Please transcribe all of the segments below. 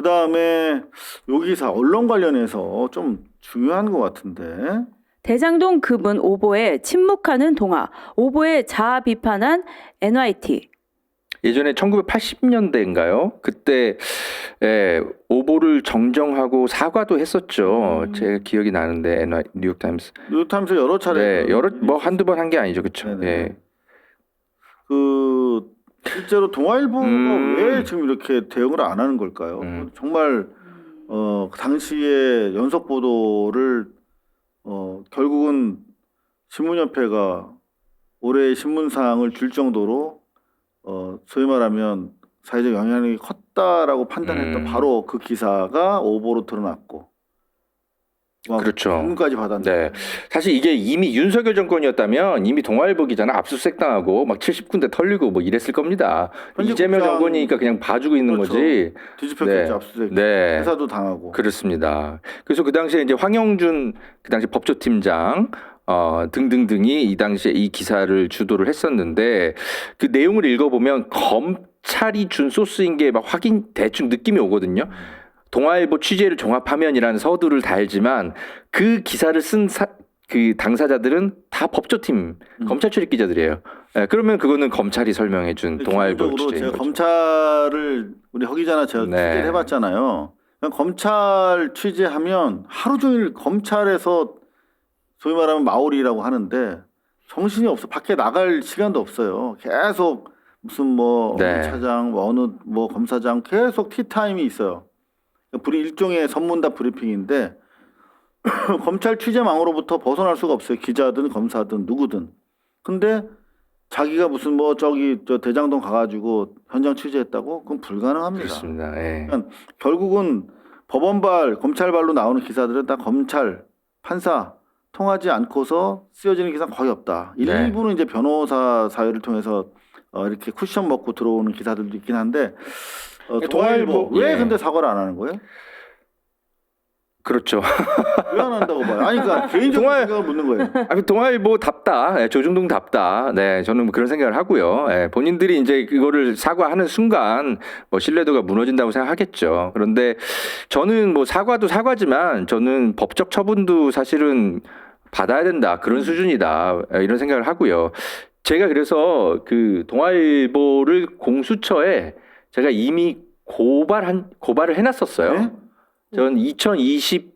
그다음에 여기서 언론 관련해서 좀 중요한 것 같은데. 대장동 급은 오보에 침묵하는 동아, 오보에 자아 비판한 NYT. 예전에 1980년대인가요? 그때 오보를 정정하고 사과도 했었죠. 제가 기억이 나는데 뉴욕타임스. 뉴욕타임스 여러 차례. 네, 뭐 한두 번 한 게 아니죠, 그렇죠? 네. 그 실제로 동아일보가 왜 지금 이렇게 대응을 안 하는 걸까요? 정말 그 당시에 연속 보도를 결국은 신문협회가 올해의 신문상을 줄 정도로 소위 말하면 사회적 영향력이 컸다라고 판단했던 바로 그 기사가 오보로 드러났고, 그렇죠. 신문까지 받았는데. 네. 사실 이게 이미 윤석열 정권이었다면 이미 동아일보 기자는 압수수색 당하고 막 70군데 털리고 뭐 이랬을 겁니다. 이재명 정권이니까 그냥 봐주고 있는 그렇죠. 거지. 뒤집혔겠죠. 압수수색. 네. 회사도 당하고. 그렇습니다. 그래서 그 당시에 이제 황영준 그 당시 법조팀장 등등등이 이 당시에 이 기사를 주도를 했었는데 그 내용을 읽어보면 검찰이 준 소스인 게 막 확인 대충 느낌이 오거든요. 동아일보 취재를 종합하면이라는 서두를 달지만 그 기사를 쓴 그 당사자들은 다 법조팀 검찰 출입 기자들이에요. 네, 그러면 그거는 검찰이 설명해준 동아일보 취재인 제가 거죠. 검찰을 우리 허 기자나 제가 취재를 해봤잖아요. 검찰 취재하면 하루 종일 검찰에서 소위 말하면 마오리라고 하는데 정신이 없어. 밖에 나갈 시간도 없어요. 계속 무슨 뭐 차장, 뭐 어느 뭐 검사장 계속 티타임이 있어요. 일종의 선문답 브리핑인데 검찰 취재망으로부터 벗어날 수가 없어요. 기자든 검사든 누구든. 근데 자기가 무슨 뭐 저기 저 대장동 가가지고 현장 취재했다고? 그건 불가능합니다. 그렇습니다. 예. 그러니까 결국은 법원발, 검찰발로 나오는 기사들은 다 검찰, 판사 통하지 않고서 쓰여지는 기사 거의 없다. 일부는 이제 변호사 사회를 통해서 이렇게 쿠션 먹고 들어오는 기사들도 있긴 한데 동아일보 왜 근데 사과를 안 하는 거예요? 그렇죠. 왜 안 한다고 봐요? 아니 그러니까 개인적인 생각을 묻는 거예요. 아니, 동아일보답다, 조중동답다. 네, 저는 그런 생각을 하고요. 본인들이 이제 그거를 사과하는 순간 뭐 신뢰도가 무너진다고 생각하겠죠. 그런데 저는 뭐 사과도 사과지만 저는 법적 처분도 사실은 받아야 된다. 그런 수준이다. 이런 생각을 하고요. 제가 그래서 그 동아일보를 공수처에 제가 이미 고발을 해놨었어요. 네? 전 2022년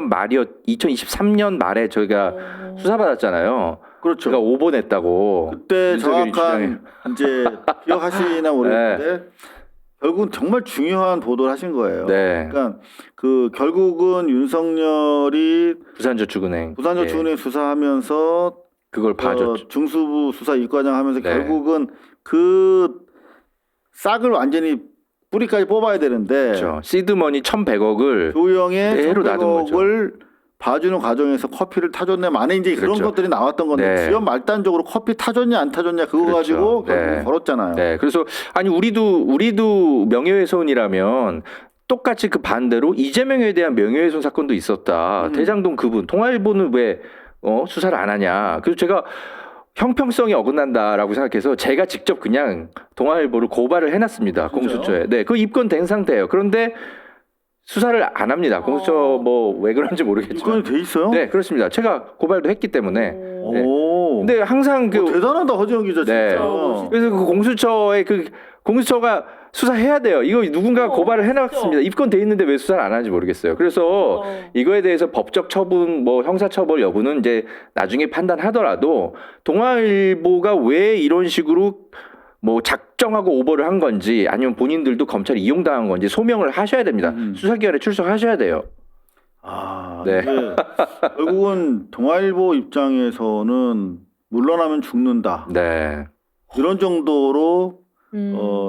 말이었, 2023년 말에 저희가 수사받았잖아요. 그렇죠. 제가 5번 했다고. 그때 정확한 이제 기억하시나 모르겠는데 결국은 정말 중요한 보도를 하신 거예요. 그러니까 그 결국은 윤석열이 부산저축은행 수사하면서 그걸 봐줬죠. 중수부 수사 이과장 하면서 결국은 그 싹을 완전히 뿌리까지 뽑아야 되는데 그렇죠. 시드머니 1,100억을 조영의 1,100억을 봐주는 과정에서 커피를 타줬네 만에 이제 그런 것들이 나왔던 건데 지연 말단적으로 커피 타줬냐 안 타줬냐 그거 가지고 결국 걸었잖아요. 그래서 아니 우리도 명예훼손이라면 똑같이 그 반대로 이재명에 대한 명예훼손 사건도 있었다. 대장동 그분 동아일보는 왜 수사를 안 하냐. 그래서 제가 형평성이 어긋난다라고 생각해서 제가 직접 그냥 동아일보를 고발을 해놨습니다. 공수처에. 네, 그 입건된 상태예요. 그런데 수사를 안 합니다. 공수처 뭐 왜 그런지 모르겠지만. 입건이 돼 있어요? 네, 그렇습니다. 제가 고발도 했기 때문에. 네. 근데 항상 대단하다 허지영 기자 진짜. 그래서 그 공수처가 수사해야 돼요. 이거 누군가 고발을 해놨습니다. 입건돼 있는데 왜 수사를 안 하는지 모르겠어요. 그래서 이거에 대해서 법적 처분, 뭐 형사처벌 여부는 이제 나중에 판단하더라도 동아일보가 왜 이런 식으로 뭐 작정하고 오보를 한 건지 아니면 본인들도 검찰에 이용당한 건지 소명을 하셔야 됩니다. 수사기관에 출석하셔야 돼요. 이게 결국은 동아일보 입장에서는 물러나면 죽는다. 이런 정도로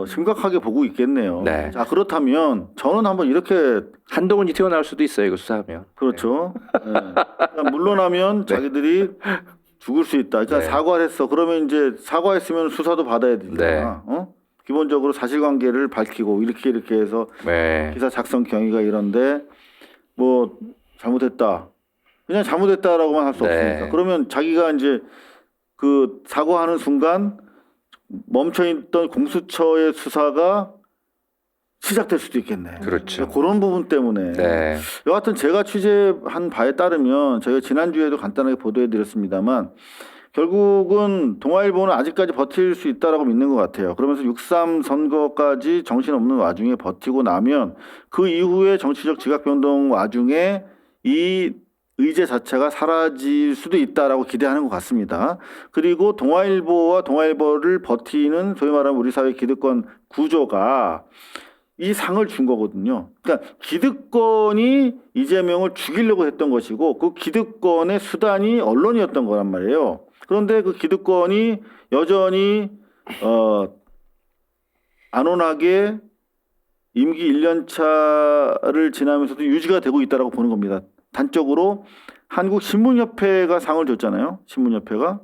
심각하게 보고 있겠네요. 자, 그렇다면 저는 한번 이렇게 한동훈이 튀어나올 수도 있어요. 이거 수사하면. 그렇죠. 그러니까 물러나면 자기들이 죽을 수 있다. 그러니까 사과를 했어. 그러면 이제 사과했으면 수사도 받아야 되잖아. 기본적으로 사실관계를 밝히고 이렇게 해서 기사 작성 경위가 이런데 뭐 잘못했다. 그냥 잘못했다라고만 할 수 없으니까. 그러면 자기가 이제 그 사과하는 순간 멈춰있던 공수처의 수사가 시작될 수도 있겠네. 그렇죠. 그런 부분 때문에. 네. 여하튼 제가 취재한 바에 따르면 저희가 지난주에도 간단하게 보도해드렸습니다만 결국은 동아일보는 아직까지 버틸 수 있다라고 믿는 것 같아요. 그러면서 6.3 선거까지 정신없는 와중에 버티고 나면 그 이후에 정치적 지각 변동 와중에 이 의제 자체가 사라질 수도 있다라고 기대하는 것 같습니다. 그리고 동아일보와 동아일보를 버티는 소위 말하는 우리 사회 기득권 구조가 이 상을 준 거거든요. 그러니까 기득권이 이재명을 죽이려고 했던 것이고 그 기득권의 수단이 언론이었던 거란 말이에요. 그런데 그 기득권이 여전히 안온하게 임기 1년 차를 지나면서도 유지가 되고 있다라고 보는 겁니다. 단적으로 한국신문협회가 상을 줬잖아요. 신문협회가.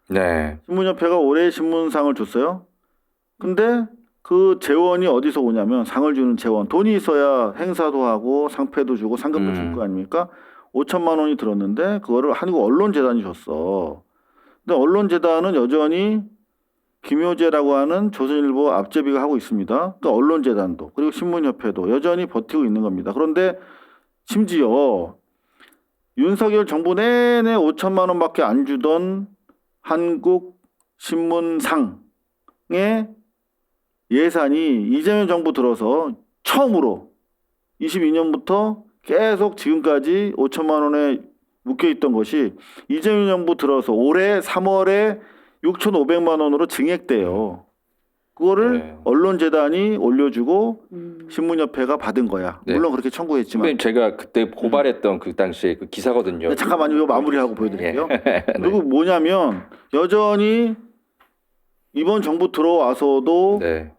네. 신문협회가 올해 신문상을 줬어요. 근데 그 재원이 어디서 오냐면 상을 주는 재원. 돈이 있어야 행사도 하고 상패도 주고 상금도 줄 거 아닙니까? 5천만 원이 들었는데 그거를 한국언론재단이 줬어. 근데 언론재단은 여전히 김효재라고 하는 조선일보 앞제비가 하고 있습니다. 그러니까 언론재단도 그리고 신문협회도 여전히 버티고 있는 겁니다. 그런데 심지어 윤석열 정부 내내 5천만 원밖에 안 주던 한국신문상의 예산이 이재명 정부 들어서 처음으로 22년부터 계속 지금까지 5천만 원에 묶여있던 것이 이재명 정부 들어서 올해 3월에 6,500만 원으로 증액돼요. 그거를 네. 언론재단이 올려주고 신문협회가 받은 거야. 네. 물론 그렇게 청구했지만. 선배님 제가 그때 고발했던 그 당시에 그 기사거든요. 네, 잠깐만요. 이거 마무리하고 보여드릴게요. 네. 그리고 뭐냐면 여전히 이번 정부 들어와서도 네.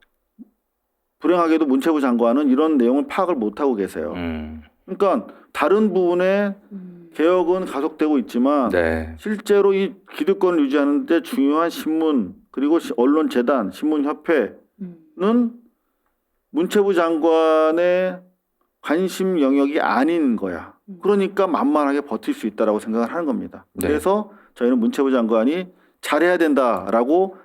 불행하게도 문체부 장관은 이런 내용을 파악을 못하고 계세요. 그러니까 다른 부분에 개혁은 가속되고 있지만 네. 실제로 이 기득권을 유지하는 데 중요한 신문 그리고 언론재단, 신문협회는 문체부 장관의 관심 영역이 아닌 거야. 그러니까 만만하게 버틸 수 있다라고 생각을 하는 겁니다. 네. 그래서 저희는 문체부 장관이 잘해야 된다라고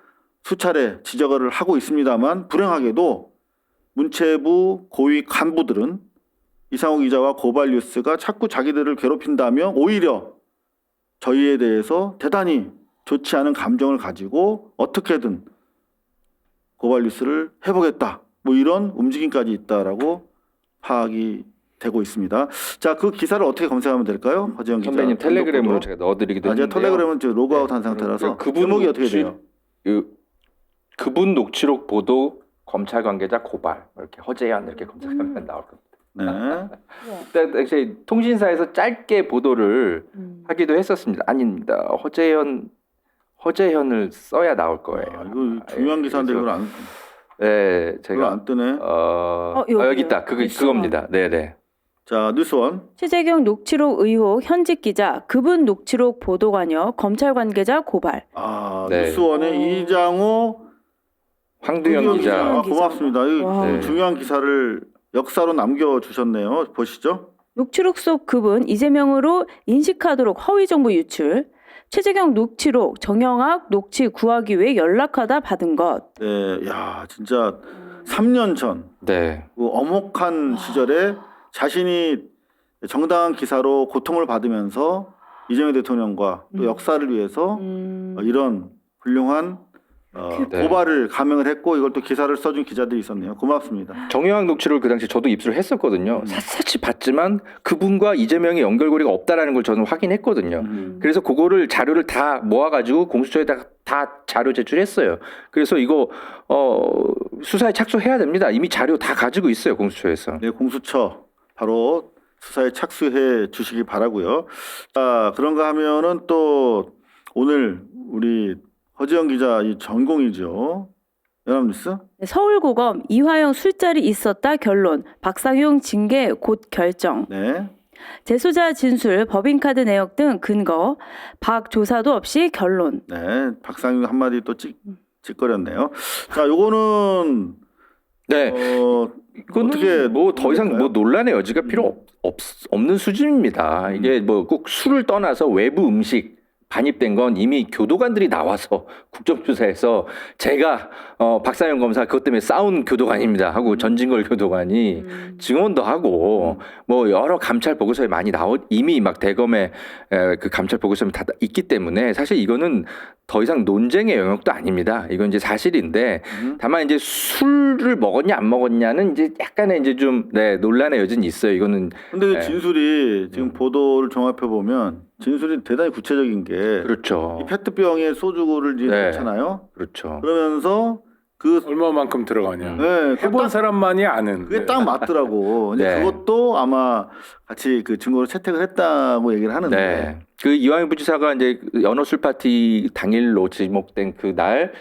수차례 지적을 하고 있습니다만 불행하게도 문체부 고위 간부들은 이상호 기자와 고발뉴스가 자꾸 자기들을 괴롭힌다며 오히려 저희에 대해서 대단히 좋지 않은 감정을 가지고 어떻게든 고발뉴스를 해보겠다. 뭐 이런 움직임까지 있다라고 파악이 되고 있습니다. 자, 그 기사를 어떻게 검색하면 될까요? 허재영 기자. 선배님 텔레그램으로 제가 넣어드리기도 제가 했는데요. 텔레그램은 지금 로그아웃 한 상태라서 제목이 어떻게 돼요? 그분 녹취록 보도 검찰 관계자 고발 이렇게 허재현 이렇게 검색하면 나올 겁니다. 네. 당시 통신사에서 짧게 보도를 하기도 했었습니다. 아닙니다. 허재현을 써야 나올 거예요. 이거 중요한 기사인데 그래서- 이걸 안, 네, 이걸 제가 안 뜨네. 여기 있다. 그겁니다. 네. 자, 뉴스원. 최재경 녹취록 의혹 현직 기자 그분 녹취록 보도 관여 검찰 관계자 고발. 네. 뉴스원의 이장호 황두영 기자. 아, 고맙습니다. 이 네. 중요한 기사를 역사로 남겨주셨네요. 보시죠. 녹취록 속 그분 이재명으로 인식하도록 허위 정보 유출. 최재경 녹취록 정영학 녹취 구하기 위해 연락하다 받은 것. 네, 야, 진짜 3년 전 네. 그 엄혹한 시절에 자신이 정당한 기사로 고통을 받으면서 이재명 대통령과 또 역사를 위해서 이런 훌륭한 네. 고발을 감행을 했고 이걸 또 기사를 써준 기자들이 있었네요. 고맙습니다. 정영학 녹취록을 그 당시 저도 입수를 했었거든요. 샅샅이 봤지만 그분과 이재명의 연결고리가 없다라는 걸 저는 확인했거든요. 그래서 그거를 자료를 다 모아가지고 공수처에다가 다 자료 제출했어요. 그래서 이거 수사에 착수해야 됩니다. 이미 자료 다 가지고 있어요, 공수처에서. 네, 공수처 바로 수사에 착수해 주시기 바라고요. 자, 그런가 하면은 또 오늘 우리 허지영 기자 이 전공이죠. 연합뉴스. 서울고검 이화영 술자리 있었다 결론. 박상용 징계 곧 결정. 네. 재소자 진술, 법인카드 내역 등 근거, 박 조사도 없이 결론. 네. 박상윤 한마디 또 찌꺼렸네요. 자, 요거는 네. 어떻게 이거는 뭐 더 이상 될까요? 뭐 논란의 여지가 필요 없는 수준입니다. 이게 뭐 꼭 술을 떠나서 외부 음식 반입된 건 이미 교도관들이 나와서 국정조사에서 제가 박상현 검사 그것 때문에 싸운 교도관입니다 하고 전진걸 교도관이 증언도 하고 뭐 여러 감찰 보고서에 많이 이미 막 대검에 그 감찰 보고서에 다 있기 때문에 사실 이거는 더 이상 논쟁의 영역도 아닙니다. 이건 이제 사실인데 다만 이제 술을 먹었냐 안 먹었냐는 이제 약간의 이제 좀 논란의 여지는 있어요. 이거는 근데 진술이 지금 보도를 종합해 보면 진술이 대단히 구체적인 게 그렇죠. 이 페트병에 소주를 이제 넣잖아요. 그렇죠. 그러면서 그 얼마만큼 들어가냐. 네, 해본 사람만이 아는. 그게 딱 맞더라고. 근데 네. 그것도 아마 같이 그 증거로 채택을 했다고 얘기를 하는데. 네. 그 이화영 부지사가 이제 연어술 파티 당일로 지목된 그날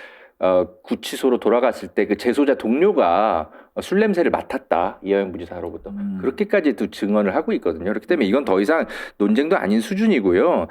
구치소로 돌아갔을 때 그 재소자 동료가 술 냄새를 맡았다. 이화영 부지사로부터. 그렇게까지도 증언을 하고 있거든요. 그렇기 때문에 이건 더 이상 논쟁도 아닌 수준이고요.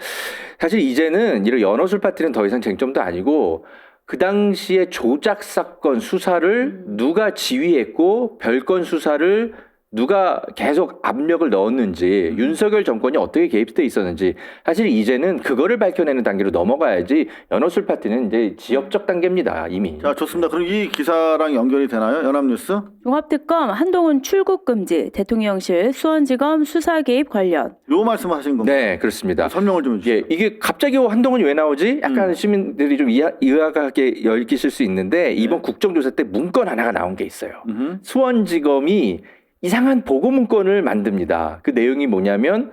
사실 이제는 이런 연어술 파티는 더 이상 쟁점도 아니고 그 당시에 조작 사건 수사를 누가 지휘했고 별건 수사를 누가 계속 압력을 넣었는지 윤석열 정권이 어떻게 개입돼 있었는지 사실 이제는 그거를 밝혀내는 단계로 넘어가야지 연어술 파티는 이제 지역적 단계입니다 이미. 자, 좋습니다. 그럼 이 기사랑 연결이 되나요? 연합뉴스? 종합특검 한동훈 출국 금지, 대통령실 수원지검 수사 개입 관련. 요 말씀하신 겁니다. 네, 그렇습니다. 설명을 좀 해주세요. 예, 이게 갑자기 한동훈이 왜 나오지? 약간 시민들이 좀 의아하게 여기실 수 있는데 이번 국정조사 때 문건 하나가 나온 게 있어요. 수원지검이 이상한 보고 문건을 만듭니다. 그 내용이 뭐냐면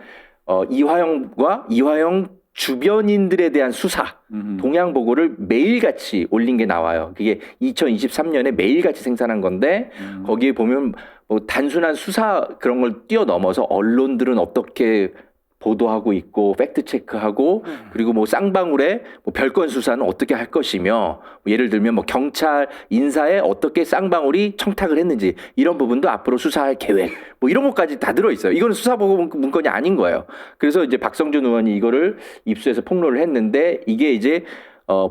이화영과 이화영 주변인들에 대한 수사 동향 보고를 매일같이 올린 게 나와요. 그게 2023년에 매일같이 생산한 건데 거기에 보면 뭐 단순한 수사 그런 걸 뛰어넘어서 언론들은 어떻게 보도하고 있고 팩트 체크하고 그리고 뭐 쌍방울에 뭐 별건 수사는 어떻게 할 것이며 뭐 예를 들면 뭐 경찰 인사에 어떻게 쌍방울이 청탁을 했는지 이런 부분도 앞으로 수사할 계획 뭐 이런 것까지 다 들어 있어요. 이거는 수사 보고 문건이 아닌 거예요. 그래서 이제 박성준 의원이 이거를 입수해서 폭로를 했는데 이게 이제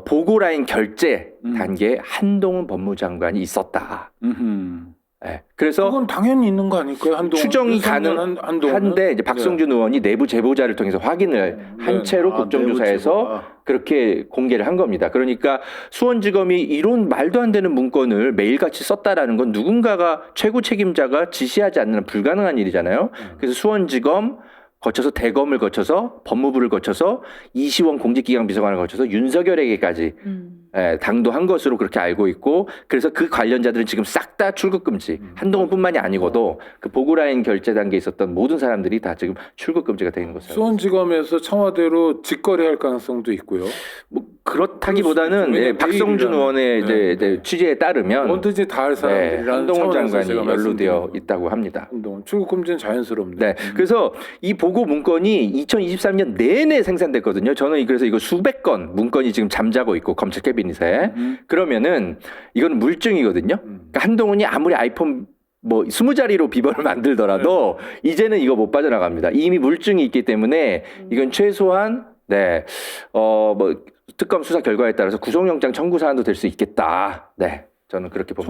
보고 라인 결제 단계에 한동훈 법무장관이 있었다. 네. 그래서 그건 당연히 있는 거 아닐까요? 한동훈 추정이 가능한데 이제 박성준 의원이 내부 제보자를 통해서 확인을 한 채로 국정조사에서 그렇게 공개를 한 겁니다. 그러니까 수원지검이 이런 말도 안 되는 문건을 매일같이 썼다라는 건 누군가가 최고 책임자가 지시하지 않는 한 불가능한 일이잖아요. 그래서 수원지검 거쳐서 대검을 거쳐서 법무부를 거쳐서 이시원 공직기강 비서관을 거쳐서 윤석열에게까지 당도한 것으로 그렇게 알고 있고 그래서 그 관련자들은 지금 싹 다 출국 금지. 한동훈뿐만이 아니고도 그 보고라인 결제 단계에 있었던 모든 사람들이 다 지금 출국 금지가 되는 것으로. 수원지검에서 청와대로 직거래할 가능성도 있고요. 뭐 그렇다기보다는 박성준 의원의 이제 취재에 따르면 뭐든지 다 할 사람들이라는 한동훈 차원에서 장관이 제가 연루되어 있다고 합니다. 한동훈 출국 금지는 자연스럽네요. 네, 그래서 이 보고 문건이 2023년 내내 생산됐거든요. 저는 그래서 이거 수백 건 문건이 지금 잠자고 있고 검찰 캐비닛에 그러면은 이건 물증이거든요. 그러니까 한동훈이 아무리 아이폰 뭐 20자리로 비번을 만들더라도 이제는 이거 못 빠져나갑니다. 이미 물증이 있기 때문에 이건 최소한 뭐 특검 수사 결과에 따라서 구속영장 청구 사안도 될 수 있겠다. 네, 저는 그렇게 봅니다.